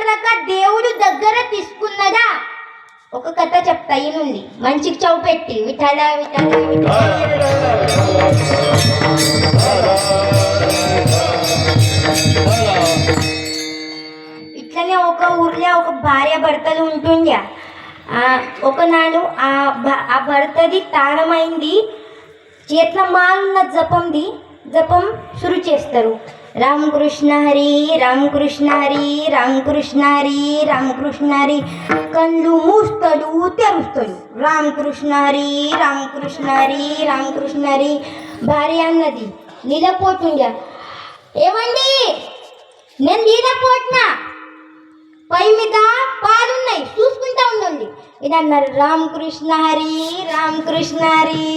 ఇప్పటిదాకా దేవుడు దగ్గర తీసుకున్నదా ఒక కథ చెప్తా ఈనుంది మంచికి చౌపెట్టి విఠల విఠల ఇట్లనే ఒక ఊర్లో ఒక భార్య భర్తలు ఉంటుండే. ఒకనాడు ఆ భర్తది తాళమైంది, చేట్ల మాలున్న జపం శురు చేస్తారు. రామకృష్ణ హరి రామకృష్ణ హరి రామకృష్ణ హరి రామకృష్ణ హరి. కళ్ళు మూస్తాడు తెరుస్తాడు, రామకృష్ణ హరి రామకృష్ణ హరి రామకృష్ణ హరి. భార్య అన్నది నిలపోతుండే, ఏమండి నేను నిలపోతున్నా, పై మీద పాలున్నాయి చూసుకుంటా ఉండండి. ఇది అన్నారు రామకృష్ణ హరి రామకృష్ణ హరి.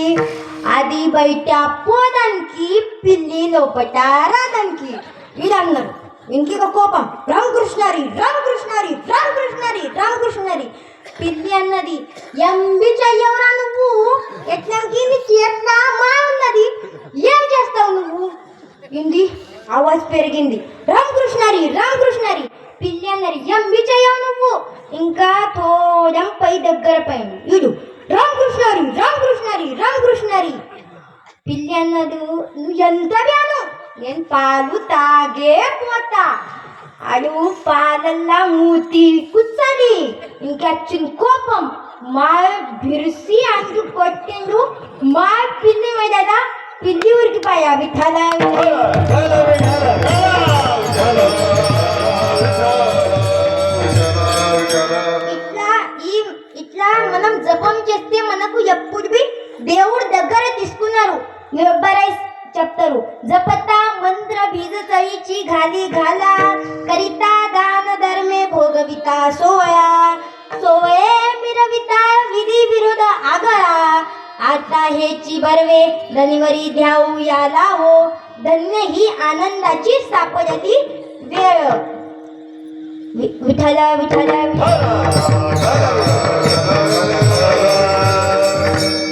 అది బయట పోదానికి పిల్లి లోపట రాదానికి. ఇది అన్నారు ఇంకొక కోపం, రామకృష్ణ హరి రామకృష్ణ హరి రామకృష్ణ హరి రామకృష్ణ హరి. పిల్లి అన్నది ఎంబి చెయ్యవురా నువ్వు, ఎట్లంకి నీ చేట్లా మా ఉన్నది, ఏం చేస్తావు నువ్వు? ఇంది ఆవాజ్ పెరిగింది, రామకృష్ణ హరి రామకృష్ణ హరి. పిల్లి అన్నది ఎంబి చెయ్యవు నువ్వు. ఇంకా తోడం పై దగ్గర పైన ఇడు రామకృష్ణ హరి రామకృష్ణ హరి రామకృష్ణ హరి. పిల్లి అన్నది నువ్వు ఎంత వ్యాను, నేను పాలు తాగే పోతా. అడు పాలల్లా మూతి కూర్చొని ఇంకొచ్చిన కోపం మా బిరిసి అంటూ కొట్టిండు. మా పిల్లి మీద పిల్లి ఉరికిపోయా విఠల. ఇట్లా మనం జపం చేస్తే మనకు ఎప్పుడు దేవుడు దగ్గర తీసుకున్నారు. ఎవ్వరై చెప్తారు, जपता मंत्र बीज चईची घाली घाला, करिता दान धर्मे भोगविता सोया, सोये मिरविता विधी विरोध आगळा. आता हेची बर्वे धनिवरी ध्याऊ याला हो, धन्य ही आनंदाची सापडली वेळ. विठ्ठला विठ्ठला विठ्ठला.